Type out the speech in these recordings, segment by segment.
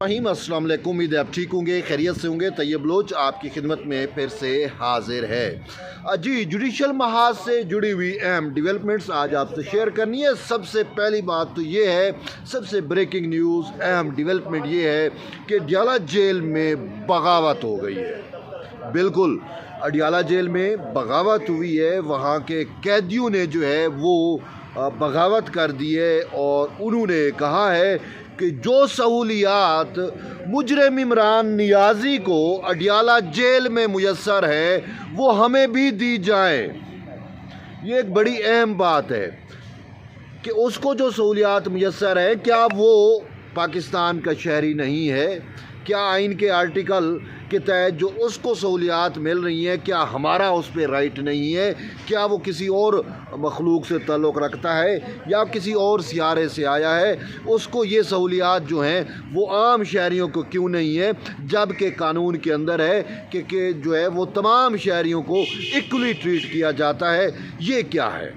अस्सलाम वालेकुम। उम्मीद है आप ठीक होंगे, खैरियत से होंगे। तैयब बलोच आपकी खिदमत में फिर से हाजिर है। जी, जुडिशल महाज से जुड़ी हुई अहम डेवलपमेंट्स आज आपसे शेयर करनी है। सबसे पहली बात तो ये है, सबसे ब्रेकिंग न्यूज़ अहम डेवलपमेंट ये है कि अडियाला जेल में बगावत हो गई है। बिल्कुल, अडियाला जेल में बगावत हुई है। वहाँ के कैदियों ने जो है वो बगावत कर दी है और उन्होंने कहा है कि जो सहूलियात मुजरिम इमरान नियाज़ी को अडियाला जेल में मुयस्सर है वो हमें भी दी जाए। ये एक बड़ी अहम बात है कि उसको जो सहूलियात मुयस्सर है, क्या वो पाकिस्तान का शहरी नहीं है? क्या आइन के आर्टिकल के तहत जो उसको सहूलियात मिल रही हैं, क्या हमारा उस पर राइट नहीं है? क्या वो किसी और मखलूक से ताल्लुक़ रखता है या किसी और सियारे से आया है? उसको ये सहूलियात जो हैं वो आम शहरियों को क्यों नहीं है, जबकि कानून के अंदर है कि जो है वो तमाम शहरियों को इक्वली ट्रीट किया जाता है। ये क्या है?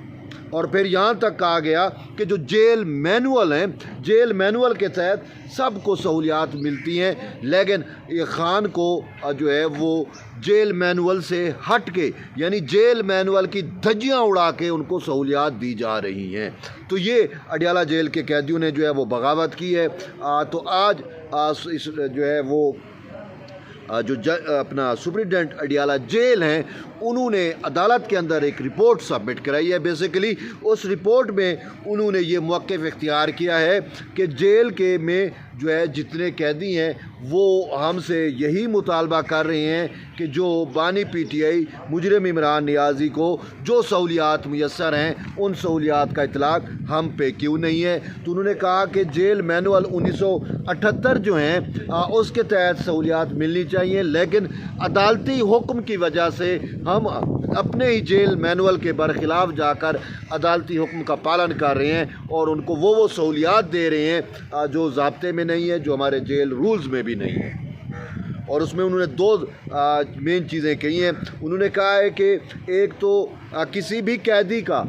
और फिर यहाँ तक कहा गया कि जो जेल मैनुअल हैं, जेल मैनुअल के तहत सबको सहूलियात मिलती हैं, लेकिन ये खान को जो है वो जेल मैनुअल से हट के, यानी जेल मैनुअल की धज्जियाँ उड़ा के उनको सहूलियात दी जा रही हैं। तो ये अडियाला जेल के कैदियों ने जो है वो बगावत की है। तो आज इस जो है वो जो अपना सुप्रिटेंडेंट अडियाला जेल हैं, उन्होंने अदालत के अंदर एक रिपोर्ट सबमिट कराई है। बेसिकली उस रिपोर्ट में उन्होंने ये मौक़िफ़ इख्तियार किया है कि जेल के में जो है जितने कैदी हैं वो हमसे यही मुतालबा कर रहे हैं कि जो बानी PTI मुजरिम इमरान नियाज़ी को जो सहूलियात मुयस्सर हैं उन सहूलियात का इतलाक़ हम पे क्यों नहीं है। तो उन्होंने कहा कि जेल मैनुअल 1978 जो हैं उसके तहत सहूलियात मिलनी चाहिए, लेकिन अदालती हुक्म की वजह से हम अपने ही जेल मैनुअल के बरखिलाफ़ जाकर अदालती हुक्म का पालन कर रहे हैं और उनको वो सहूलियात दे रहे हैं जो ज़ाब्ते में नहीं है, जो हमारे जेल रूल्स में भी नहीं है। और उसमें उन्होंने दो मेन चीज़ें कही हैं। उन्होंने कहा है कि एक तो किसी भी कैदी का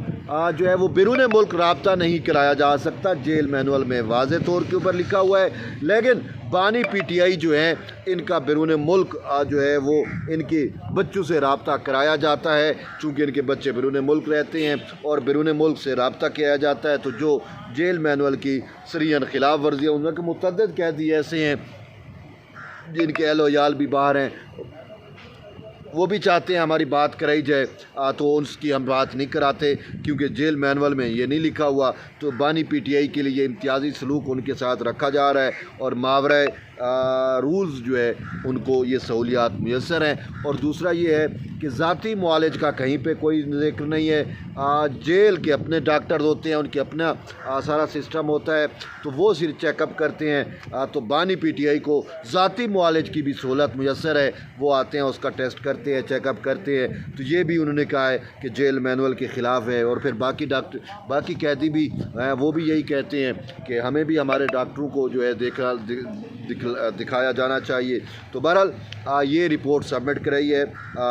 जो है वो बैरून मुल्क राब्ता नहीं कराया जा सकता, जेल मैनुअल में वाज़े तौर के ऊपर लिखा हुआ है, लेकिन बानी PTI जो है इनका बैरून मुल्क जो है वो इनके बच्चों से राब्ता कराया जाता है, चूँकि इनके बच्चे बैरून मुल्क रहते हैं और बैरून मुल्क से राब्ता किया जाता है। तो जो जेल मैनुअल की सरीहन खिलाफ वर्जियाँ, उनके मुतअद्दिद कैदी ऐसे हैं जिनके अहल वयाल भी बाहर हैं, वो भी चाहते हैं हमारी बात कराई जाए, तो उसकी हम बात नहीं कराते क्योंकि जेल मैनुअल में ये नहीं लिखा हुआ। तो बानी PTI के लिए इम्तियाज़ी सलूक उनके साथ रखा जा रहा है और मावरा रूल्स जो है उनको ये सहूलियात मुयस्सर हैं। और दूसरा ये है कि ज़ाती मुआलिज का कहीं पे कोई ज़िक्र नहीं है। जेल के अपने डॉक्टर होते हैं, उनके अपना सारा सिस्टम होता है, तो वो सिर्फ चेकअप करते हैं। तो बानी PTI को ज़ाती मुआलिज की भी सहूलत मुयस्सर है, वो आते हैं, उसका टेस्ट करते हैं, चेकअप करते हैं। तो ये भी उन्होंने कहा है कि जेल मैनुअल के ख़िलाफ़ है। और फिर बाकी डॉक्टर, बाकी कैदी भी वो भी यही कहते हैं कि हमें भी हमारे डॉक्टरों को जो है दिखाया जाना चाहिए। तो बहरहाल ये रिपोर्ट सबमिट कराई है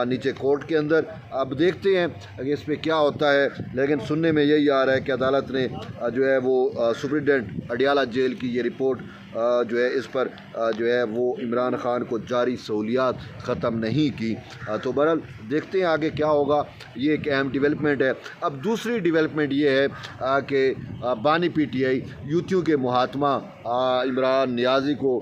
नीचे कोर्ट के अंदर। अब देखते हैं कि इस पर क्या होता है, लेकिन सुनने में यही आ रहा है कि अदालत ने जो है वो सुप्रिटेंडेंट अडियाला जेल की ये रिपोर्ट जो है इस पर जो है वो इमरान खान को जारी सहूलियात ख़त्म नहीं की। तो बहरहाल देखते हैं आगे क्या होगा। ये एक अहम डेवलपमेंट है। अब दूसरी डेवलपमेंट ये है कि बानी PTI यूथियों के महात्मा इमरान नियाज़ी को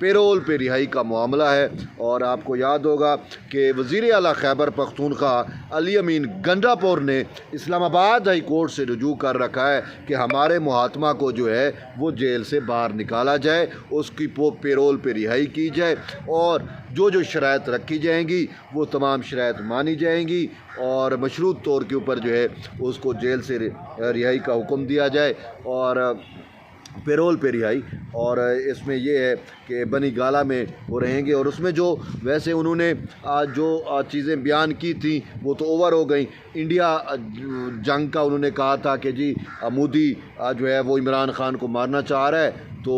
पेरोल पे रिहाई का मामला है। और आपको याद होगा कि वज़ीर आला खैबर पख्तूनख्वा अली अमीन गंडापुर ने इस्लामाबाद हाई कोर्ट से रुजू कर रखा है कि हमारे महात्मा को जो है वो जेल से बाहर निकाला जाए, उसकी पेरोल पे रिहाई की जाए और जो शराइत रखी जाएंगी वो तमाम शराइत मानी जाएंगी और मशरूत तौर के ऊपर जो है उसको जेल से रिहाई का हुक्म दिया जाए और पेरोल पे रिहाई। और इसमें ये है कि बनी गाला में वो रहेंगे। और उसमें जो वैसे उन्होंने जो चीज़ें बयान की थी वो तो ओवर हो गई। इंडिया जंग का उन्होंने कहा था कि जी मोदी जो है वो इमरान खान को मारना चाह रहा है, तो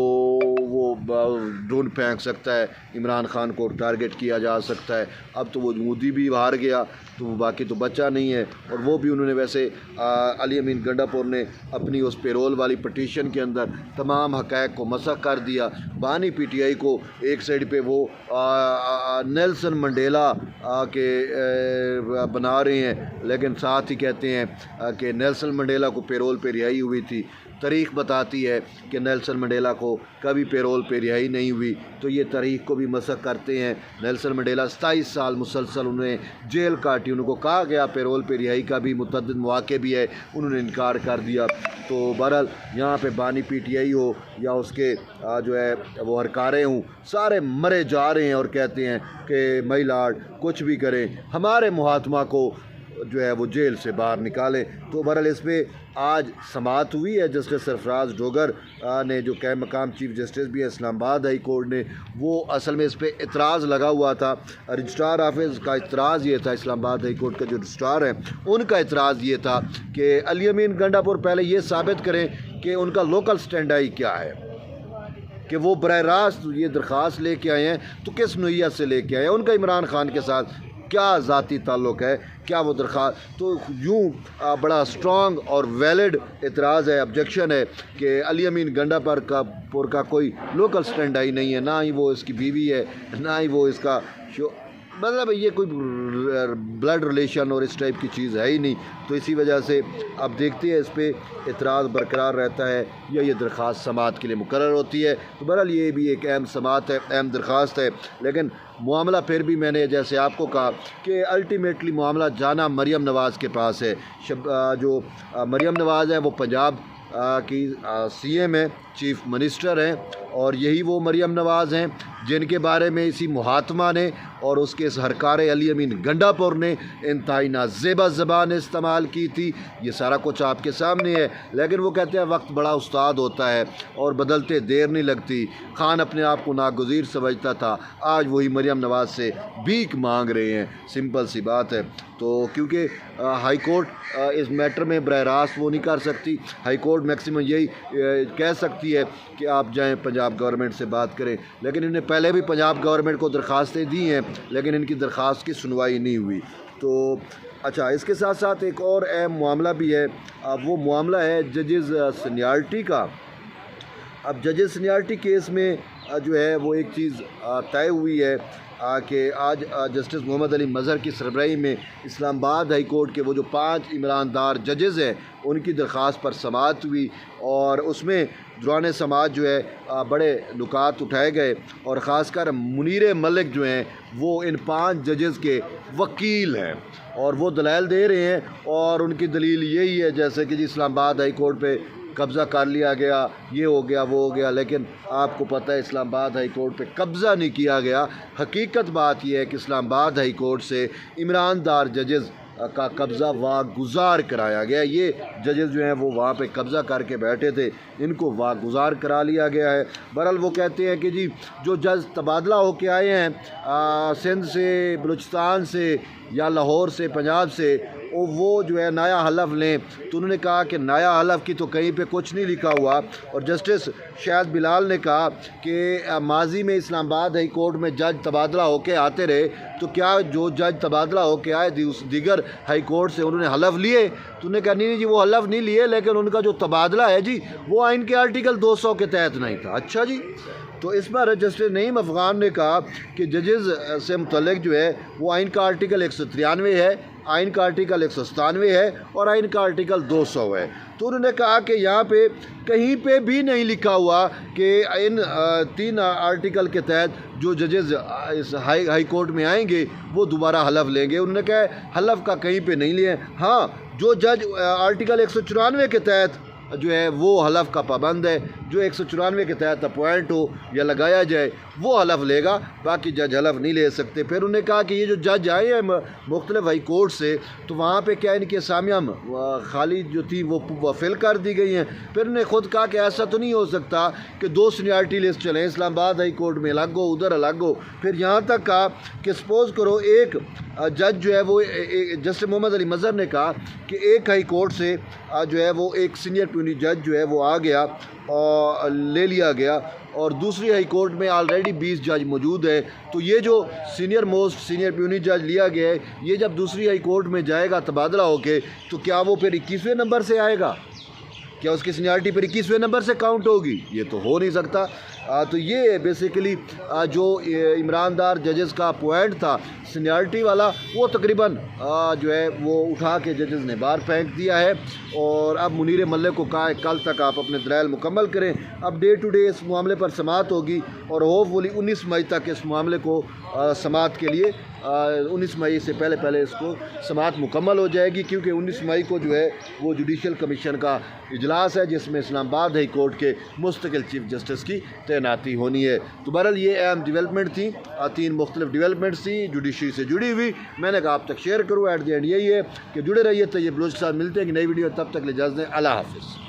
वो ڈرون پھینک سکتا ہے, عمران خان کو ٹارگٹ کیا جا سکتا ہے. اب تو وہ مودی بھی باہر گیا تو باقی تو بچا نہیں ہے. اور وہ بھی انہوں نے ویسے علی امین گنڈاپور نے اپنی اس پیرول والی پٹیشن کے اندر تمام حقائق کو مسخ کر دیا. بانی پی ٹی آئی کو ایک سائڈ پہ وہ نیلسن منڈیلا کے بنا رہے ہیں, لیکن ساتھ ہی کہتے ہیں کہ نیلسن منڈیلا کو پیرول پہ رہائی ہوئی تھی. تاریخ بتاتی ہے کہ نیلسن منڈیلا کو کبھی پیرول پہ رہائی نہیں ہوئی, تو یہ تاریخ کو بھی مسخ کرتے ہیں. نیلسن منڈیلا 27 سال مسلسل انہیں جیل کاٹی, ان کو کہا گیا پیرول پہ رہائی کا بھی متعدد مواقع بھی ہے, انہوں نے انکار کر دیا. تو بہرحال یہاں پہ بانی پی ٹی آئی ہو یا اس کے جو ہے وہ ہرکارے ہوں, سارے مرے جا رہے ہیں اور کہتے ہیں کہ مائی لارڈ کچھ بھی کریں, ہمارے محاتمہ کو جو ہے وہ جیل سے باہر نکالیں. تو بہرحال اس پہ آج سماعت ہوئی ہے. جسٹس سرفراز ڈوگر نے جو کہ مقام چیف جسٹس بھی ہے اسلام آباد ہائی کورٹ نے, وہ اصل میں اس پہ اعتراض لگا ہوا تھا. رجسٹرار آفس کا اعتراض یہ تھا, اسلام آباد ہائی کورٹ کا جو رجسٹرار ہے ان کا اعتراض یہ تھا کہ علی امین گنڈاپور پہلے یہ ثابت کریں کہ ان کا لوکل سٹینڈ آئی کیا ہے, کہ وہ براہ راست یہ درخواست لے کے آئے ہیں تو کس نوعیت سے لے کے آئے ہیں, ان کا عمران خان کے ساتھ کیا ذاتی تعلق ہے, کیا وہ درخواست. تو یوں بڑا اسٹرانگ اور ویلڈ اعتراض ہے, آبجیکشن ہے کہ علی امین گنڈاپور کا کوئی لوکل سٹینڈ آئی نہیں ہے, نہ ہی وہ اس کی بیوی ہے, نہ ہی وہ اس کا مطلب یہ کوئی بلڈ ریلیشن اور اس ٹائپ کی چیز ہے ہی نہیں. تو اسی وجہ سے اب دیکھتے ہیں اس پہ اعتراض برقرار رہتا ہے یا یہ درخواست سماعت کے لیے مقرر ہوتی ہے. تو بہرحال یہ بھی ایک اہم سماعت ہے, اہم درخواست ہے. لیکن معاملہ پھر بھی میں نے جیسے آپ کو کہا کہ الٹیمیٹلی معاملہ جانا مریم نواز کے پاس ہے. جو مریم نواز ہے وہ پنجاب کی سی ایم ہے, چیف منسٹر ہیں, اور یہی وہ مریم نواز ہیں جن کے بارے میں اسی محاتمہ نے اور اس کے اس ہرکار علی امین گنڈاپور نے انتہائی نازیبا زبان استعمال کی تھی. یہ سارا کچھ آپ کے سامنے ہے. لیکن وہ کہتے ہیں وقت بڑا استاد ہوتا ہے اور بدلتے دیر نہیں لگتی. خان اپنے آپ کو ناگزیر سمجھتا تھا, آج وہی مریم نواز سے بھیک مانگ رہے ہیں. سمپل سی بات ہے. تو کیونکہ ہائی کورٹ اس میٹر میں براہ راست وہ نہیں کر سکتی. ہائی کورٹ میکسیمم یہی کہہ سکتی ہے کہ آپ جائیں پنجاب گورنمنٹ سے بات کریں, لیکن انہیں پہلے بھی پنجاب گورنمنٹ کو درخواستیں دی ہیں لیکن ان کی درخواست کی سنوائی نہیں ہوئی. تو اچھا, اس کے ساتھ ساتھ ایک اور اہم معاملہ بھی ہے, وہ معاملہ ہے ججز سینیارٹی کا. اب ججز سینیارٹی کیس میں جو ہے وہ ایک چیز طے ہوئی ہے کہ آج جسٹس محمد علی مظہر کی سربراہی میں اسلام آباد ہائی کورٹ کے وہ جو 5 عمراندار ججز ہیں ان کی درخواست پر سماعت ہوئی, اور اس میں دوران سماعت جو ہے بڑے نکات اٹھائے گئے, اور خاص کر منیر ملک جو ہیں وہ ان 5 ججز کے وکیل ہیں اور وہ دلائل دے رہے ہیں. اور ان کی دلیل یہی ہے جیسے کہ جی اسلام آباد ہائی کورٹ پہ قبضہ کر لیا گیا, یہ ہو گیا وہ ہو گیا, لیکن آپ کو پتہ ہے اسلام آباد ہائی کورٹ پہ قبضہ نہیں کیا گیا. حقیقت بات یہ ہے کہ اسلام آباد ہائی کورٹ سے عمراندار ججز کا قبضہ واگزار کرایا گیا. یہ ججز جو ہیں وہ وہاں پہ قبضہ کر کے بیٹھے تھے, ان کو واگزار کرا لیا گیا ہے. بہرحال وہ کہتے ہیں کہ جی جو جج تبادلہ ہو کے آئے ہیں سندھ سے, بلوچستان سے یا لاہور سے, پنجاب سے, وہ جو ہے نایا حلف لیں. تو انہوں نے کہا کہ نایا حلف کی تو کہیں پہ کچھ نہیں لکھا ہوا. اور جسٹس شاہد بلال نے کہا کہ ماضی میں اسلام آباد ہائی کورٹ میں جج تبادلہ ہو کے آتے رہے, تو کیا جو جج تبادلہ ہو کے آئے دیگر ہائی کورٹ سے انہوں نے حلف لیے؟ تو انہوں نے کہا نہیں جی وہ حلف نہیں لیے, لیکن ان کا جو تبادلہ ہے جی وہ آئین کے آرٹیکل 200 کے تحت نہیں تھا. اچھا جی. تو اس پر جسٹس نعیم افغان نے کہا کہ ججز سے متعلق جو ہے وہ آئین کا آرٹیکل 193 ہے, آئین کا آرٹیکل 197 ہے اور آئین کا آرٹیکل 200 ہے. تو انہوں نے کہا کہ یہاں پہ کہیں پہ بھی نہیں لکھا ہوا کہ ان 3 آرٹیکل کے تحت جو ججز اس ہائی کورٹ میں آئیں گے وہ دوبارہ حلف لیں گے. انہوں نے کہا حلف کا کہیں پہ نہیں لیے. ہاں, جو جج آرٹیکل 194 کے تحت جو ہے وہ حلف کا پابند ہے, جو 194 کے تحت اپوائنٹ ہو یا لگایا جائے وہ حلف لے گا, باقی جج حلف نہیں لے سکتے. پھر انہوں نے کہا کہ یہ جو جج آئے ہیں مختلف ہائی کورٹ سے, تو وہاں پہ کیا ان کی اسامیاں خالی جو تھی وہ فل کر دی گئی ہیں. پھر انہوں نے خود کہا کہ ایسا تو نہیں ہو سکتا کہ 2 سینیارٹی لسٹ چلیں, اسلام آباد ہائی کورٹ میں الگ ہو, ادھر الگ ہو. پھر یہاں تک کہا کہ سپوز کرو ایک جج جو ہے وہ جسٹس محمد علی مظہر نے کہا کہ ایک ہائی کورٹ سے جو ہے وہ ایک سینئر پیونی جج جو ہے وہ آ گیا ले लिया गया और दूसरी हाई कोर्ट में ऑलरेडी 20 जज मौजूद है। तो ये जो सीनियर प्यूनी जज लिया गया है, ये जब दूसरी हाई कोर्ट में जाएगा तबादला होके, तो क्या वो फिर 21वें नंबर से आएगा? क्या उसकी सीनियरिटी पर 21वें नंबर से काउंट होगी? ये तो हो नहीं सकता। तो ये बेसिकली जो इमरानदार जजेस का पॉइंट था सीनियरिटी वाला, वो तकरीबन जो है वो उठा के जजेस ने बाहर फेंक दिया है। और अब मुनीर मल्लिक को कहा है कल तक आप अपने दलाइल मुकम्मल करें। अब डे टू डे इस मामले पर समाअत होगी और होपफुली 19 मई तक इस मामले को समाअत के लिए 19 मई से पहले इसको समाअत मुकम्मल हो जाएगी, क्योंकि 19 मई को जो है वो जुडिशल कमीशन का इजलास है जिसमें इस्लामाबाद हाई कोर्ट के मुस्तकिल चीफ जस्टिस की तैनाती होनी है। तो बहरहाल ये अहम डेवलपमेंट थी, 3 मुख्तलिफ डेवलपमेंट्स थी जुडिशरी से जुड़ी हुई। मैंने कहा आप तक शेयर करूँ। एट द एंड यही है कि जुड़े रहिए। तैयब बलोच के साथ मिलते हैं कि नई वीडियो, तब तक ले इजाज़त दें। अल्लाह हाफ़िज़।